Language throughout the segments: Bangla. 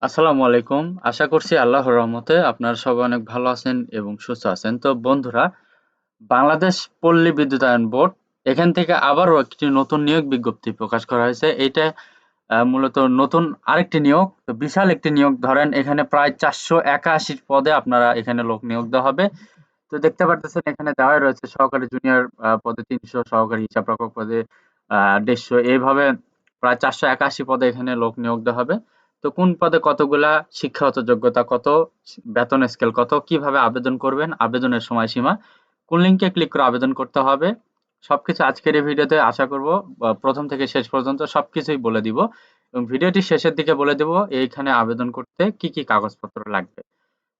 আসসালামু আলাইকুম। আশা করছি আল্লাহর রহমতে আপনারা সবাই অনেক ভালো আছেন এবং সুস্থ আছেন। তো বন্ধুরা, বাংলাদেশ পল্লী বিদ্যুতায়ন বোর্ড এখান থেকে আবারও একটি নতুন নিয়োগ বিজ্ঞপ্তি প্রকাশ করা হয়েছে। এইটা মূলত নতুন আরেকটি নিয়োগ। তো বিশাল একটি নিয়োগ, ধরেন এখানে প্রায় ৪৮১ পদে আপনারা এখানে লোক নিয়োগ দেওয়া হবে। তো দেখতে পারতেছেন এখানে দেওয়াই রয়েছে সহকারী জুনিয়র পদে ৩০০, সহকারী হিসাবরক্ষক পদে ১৫০, এইভাবে প্রায় ৪৮১ পদে এখানে লোক নিয়োগ দেওয়া হবে। তো কোন পদে কতগুলা, শিক্ষাগত যোগ্যতা কত, বেতন স্কেল কত, কিভাবে আবেদন করবেন, আবেদনের সময়সীমা, কোন লিঙ্কে ক্লিক করে আবেদন করতে হবে, সবকিছু আজকের এই ভিডিওতে আশা করব প্রথম থেকে শেষ পর্যন্ত সবকিছুই বলে দিব এবং ভিডিওটির শেষের দিকে বলে দেব এইখানে আবেদন করতে কি কি কাগজপত্র লাগবে।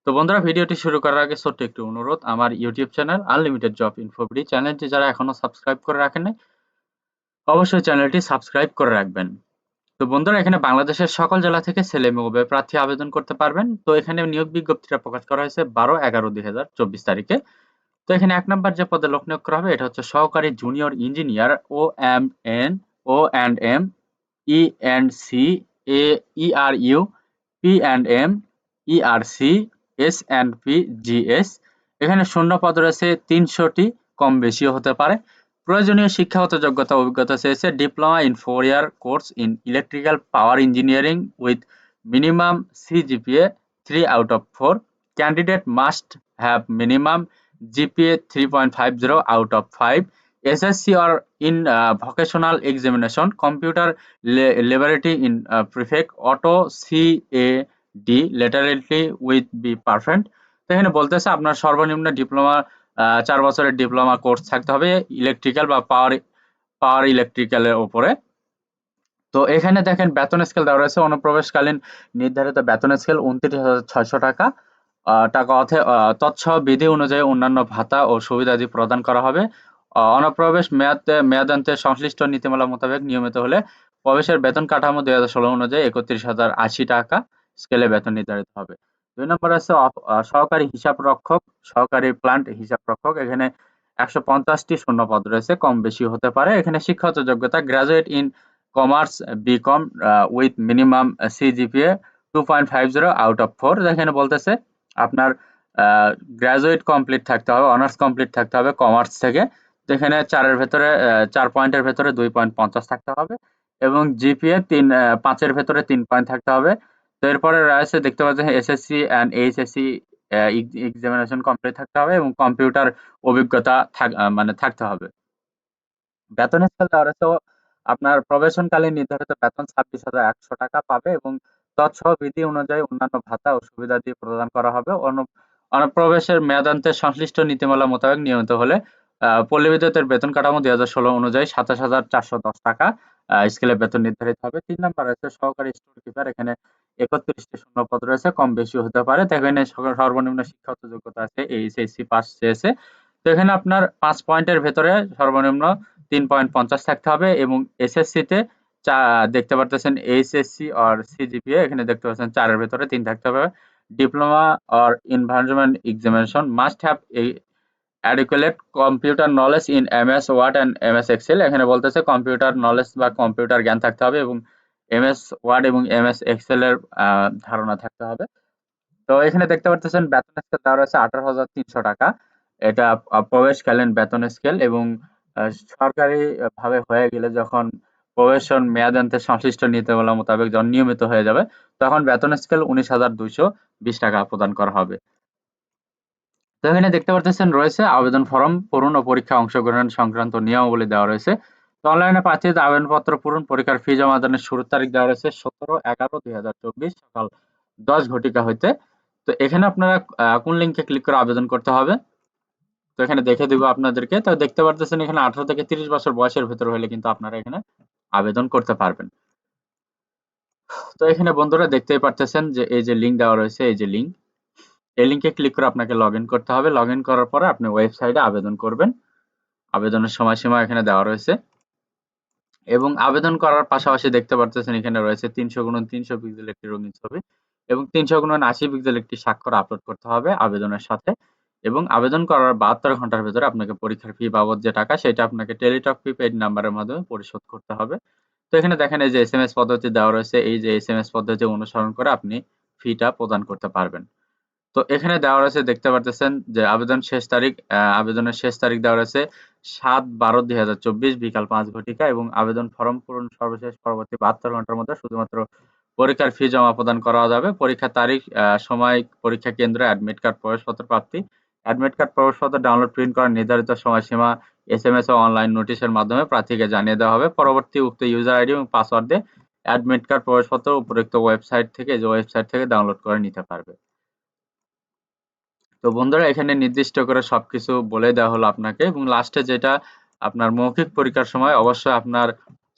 তো বন্ধুরা, ভিডিওটি শুরু করার আগে ছোট্ট একটু অনুরোধ, আমার YouTube channel unlimited job InfoBD চ্যানেলটি যারা এখনো সাবস্ক্রাইব করে রাখেন নাই, অবশ্যই চ্যানেলটি সাবস্ক্রাইব করে রাখবেন। তো বন্ধুরা, এখানে বাংলাদেশের সকল জেলা থেকে ছেলে এবং উভয় প্রার্থী আবেদন করতে পারবেন। তো এখানে নিয়োগ বিজ্ঞপ্তিটা প্রকাশ করা হয়েছে ১২/১১/২০২৪ তারিখে। তো এখানে ১ নাম্বার যে পদে লোক নিয়োগ করা হবে এটা হচ্ছে সহকারী জুনিয়র ইঞ্জিনিয়ার ও and C ERU P and M ERC S and P GS. এখানে শূন্য পদ রয়েছে ৩০০টি, কম বেশিও হতে পারে। প্রয়োজনীয় শিক্ষাগত যোগ্যতা অভিজ্ঞতা চেয়েছে diploma in 4 year course in electrical power engineering with minimum CGPA 3/4। Candidate must have minimum GPA 3.50 out of 5, SSC or in vocational examination, computer laboratory in prefect, auto CAD laterally with be perfect। তো এখানে বলতেছে আপনার সর্বনিম্ন ডিপ্লোমা ৪ বছরের ডিপ্লোমা কোর্স থাকতে হবে ইলেকট্রিক্যাল বা পাওয়ার ইলেকট্রিক্যালের উপরে। তো এখানে দেখেন বেতন স্কেল দেওয়া রয়েছে। অনুপ্রবেশকালীন নির্ধারিত বেতন স্কেল ২৯,৬০০ টাকা। তৎসহ বিধি অনুযায়ী অন্যান্য ভাতা ও সুবিধাদি প্রদান করা হবে। অনুপ্রবেশ মেয়াদান্তে সংশ্লিষ্ট নীতিমালা মোতাবেক নিয়মিত হলে প্রবেশের বেতন কাঠামো ২০১৬ অনুযায়ী ৩১,০৮০ টাকা স্কেলে বেতন নির্ধারিত হবে। ২ নম্বর আছে সহকারী হিসাব রক্ষক, সহকারী প্লান্ট হিসাব রক্ষক। এখানে ১৫০টি শূন্য পদ রয়েছে, কম বেশি হতে পারে। এখানে শিক্ষাগত যোগ্যতা graduate in commerce BCom with minimum CGPA 2.50 out of 4। এখানে বলতেছে আপনার গ্রাজুয়েট কমপ্লিট থাকতে হবে, অনার্স কমপ্লিট থাকতে হবে কমার্স থেকে। যেখানে ৪ ভেতরে ৪ পয়েন্টের ভেতরে 2.50 থাকতে হবে এবং জিপিএ ৫ এর ভেতরে ৩ পয়েন্ট থাকতে হবে। তো এরপরে রয়েছে দেখতে পাচ্ছেন SSC and HSC examination complete থাকতে হবে এবং কম্পিউটার অভিজ্ঞতা মানে থাকতে হবে। বেতন স্কেল দেওয়া রয়েছে আপনার প্রবেশনকালীন নির্ধারিত বেতন ২৬,১০০ টাকা পাবে এবং তৎসহ বিধি অনুযায়ী অন্যান্য ভাতা ও সুবিধাদি প্রদান করা হবে। অনুপ্রবেশের মেয়াদান্তে সংশ্লিষ্ট নীতিমালা মোতাবেক নিয়মিত হলে পল্লী বিদ্যুতের বেতন কাঠামো ২০১৬ অনুযায়ী ২৭,৪১০ টাকা স্কেলে বেতন নির্ধারিত হবে। ৩ নাম্বার রয়েছে সহকারী স্টোর কিপার। এখানে ৩১টি শূন্য পদ রয়েছে, কম বেশি হতে পারে। তো এখানে সর্বনিম্ন শিক্ষাগত যোগ্যতা আছে এইচএসসি পাস চেয়েছে। তো এখানে আপনার ৫ পয়েন্টের ভেতরে সর্বনিম্ন ৩.৫০ থাকতে হবে এবং এসএসসিতে দেখতে পারতেছেন এইচএসসি অর সিজিপিএ, এখানে দেখতে পাচ্ছেন ৪ এর ভেতরে ৩ থাকতে হবে। Diploma or environment examination must have adequate computer knowledge in MS Word and MS Excel। এখানে বলতেছে কম্পিউটার নলেজ বা কম্পিউটার জ্ঞান থাকতে হবে এবং MS ওয়ার্ড এবং MS এক্সেল এর ধারণা থাকতে হবে। তো এখানে দেখতে পারতেছেন বেতন স্কেল দেওয়া রয়েছে ১৮,৩০০ টাকা। এটা প্রবেশকালীন বেতন স্কেল এবং সরকারি ভাবে হয়ে গেলে যখন প্রবেশন মেয়াদান্তে সংশ্লিষ্ট নীতিমালা মোতাবেক যখন নিয়মিত হয়ে যাবে তখন বেতন স্কেল ১৯,২২০ টাকা প্রদান করা হবে। তো এখানে দেখতে পারতেছেন রয়েছে আবেদন ফরম পূরণ ও পরীক্ষা অংশগ্রহণ সংক্রান্ত নিয়মাবলী দেওয়া রয়েছে। তো অনলাইনে প্রার্থীদের আবেদনপত্র পূরণ, পরীক্ষার ফি জমা দানের শুরুর তারিখ দেওয়া রয়েছে ১৭/১১/২০২৪ সকাল ১০ ঘটিকা হইতে। তো এখানে আপনারা কোন লিঙ্কে ক্লিক করে আবেদন করতে হবে তো এখানে দেখে দিব আপনাদেরকে। তো দেখতে পারতেছেন এখানে ১৮ থেকে ৩০ বছর বয়সের ভেতর হলে কিন্তু আপনারা এখানে আবেদন করতে পারবেন। তো এখানে বন্ধুরা দেখতেই পারতেছেন যে এই যে লিঙ্ক দেওয়া রয়েছে, এই যে লিঙ্ক, এই লিঙ্কে ক্লিক করে আপনাকে লগইন করতে হবে। লগইন করার পরে আপনি ওয়েবসাইটে আবেদন করবেন। আবেদনের সময়সীমা এখানে দেওয়া রয়েছে এবং আবেদন করার পাশাপাশি দেখতে পারতেছেন এখানে রয়েছে ৩০০x৩০০ পিক্সেল একটি রঙিন ছবি এবং ৩০০x৮০ পিক্সেল একটি স্বাক্ষর আপলোড করতে হবে আবেদনের সাথে এবং আবেদন করার ৭২ ঘন্টার ভেতরে আপনাকে পরীক্ষার ফি বাবদ যে টাকা সেটা আপনাকে টেলিটক প্রিপেইড নাম্বারের মাধ্যমে পরিশোধ করতে হবে। তো এখানে দেখেন এই যে এসএমএস পদ্ধতি দেওয়া রয়েছে, এই যে এসএমএস পদ্ধতি অনুসরণ করে আপনি ফিটা প্রদান করতে পারবেন। তো এখানে দেওয়া রয়েছে দেখতে পারতেছেন যে আবেদনের শেষ তারিখ দেওয়া রয়েছে ৭/১২/২০২৪ বিকাল ৫ ঘটিকা এবং আবেদন ফরম পূরণ সর্বশেষ পরবর্তী ৭২ ঘন্টার মধ্যে শুধুমাত্র পরীক্ষার ফি জমা প্রদান করা যাবে। পরীক্ষার তারিখ, সময়, পরীক্ষা কেন্দ্র, অ্যাডমিট কার্ড, প্রবেশপত্র প্রাপ্তি। অ্যাডমিট কার্ড, প্রবেশপত্র ডাউনলোড প্রিন্ট করার নির্ধারিত সময়সীমা এসএমএস ও অনলাইন নোটিশের মাধ্যমে প্রার্থীকে জানিয়ে দেওয়া হবে। পরবর্তী উক্ত ইউজার আইডি এবং পাসওয়ার্ড দিয়ে অ্যাডমিট কার্ড, প্রবেশপত্র উপরোক্ত ওয়েবসাইট থেকে ডাউনলোড করে নিতে পারবে। তো বন্ধুরা এখানে নির্দিষ্ট করে সবকিছু বলে দেওয়া হলো আপনাকে এবং লাস্টে যেটা আপনার মৌখিক পরীক্ষার সময় অবশ্যই আপনার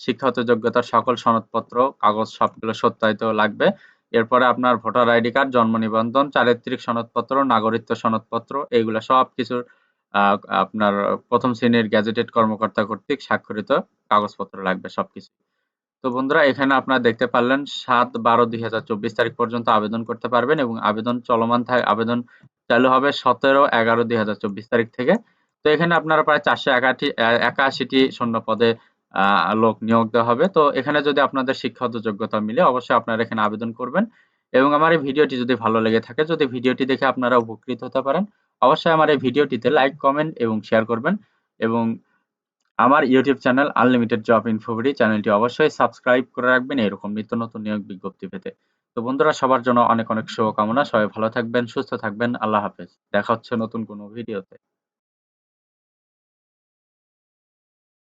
শিক্ষাগত যোগ্যতার সকল সনদপত্র, কাগজ সবগুলো সত্যায়িত লাগবে। এরপরে আপনার ভোটার আইডি কার্ড, জন্ম নিবন্ধন, চারিত্রিক সনদপত্র, নাগরিকত্ব সনদপত্র এইগুলা সবকিছুর আপনার ১ম শ্রেণীর গেজেটেড কর্মকর্তা কর্তৃক স্বাক্ষরিত কাগজপত্র লাগবে সবকিছু। তো বন্ধুরা এখানে আপনারা দেখতে পারলেন ৭/১২/২০২৪ তারিখ পর্যন্ত আবেদন করতে পারবেন এবং আবেদন চালু হবে ১৭/১১/২০২৪ তারিখ থেকে। তো এখানে আপনারা প্রায় ৪৮১টি শূন্য পদে লোক নিয়োগ দেওয়া হবে। তো এখানে যদি আপনাদের শিক্ষাগত যোগ্যতা মিলে অবশ্যই আপনারা এখানে আবেদন করবেন এবং আমার এই ভিডিওটি যদি ভালো লেগে থাকে, যদি ভিডিওটি দেখে আপনারা উপকৃত হতে পারেন, অবশ্যই আমার এই ভিডিওটিতে লাইক, কমেন্ট এবং শেয়ার করবেন এবং আমার ইউটিউব চ্যানেল আনলিমিটেড জব ইনফোভিডি চ্যানেলটি অবশ্যই সাবস্ক্রাইব করে রাখবেন এরকম নিত্য নতুন নিয়োগ বিজ্ঞপ্তি পেতে। তো বন্ধুরা সবার জন্য অনেক অনেক শুভকামনা। সবাই ভালো থাকবেন, সুস্থ থাকবেন। আল্লাহ হাফেজ। দেখা হচ্ছে নতুন কোনো ভিডিওতে।